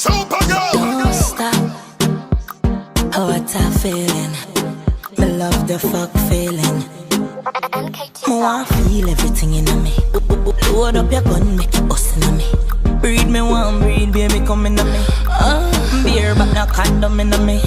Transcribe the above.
Super girl. Don't stop. What a feeling. Me love the fuck feeling. I want feel everything in me. Load up your gun, make it bust in me. Breed me one, breed baby come in me. Beer but no condom in me.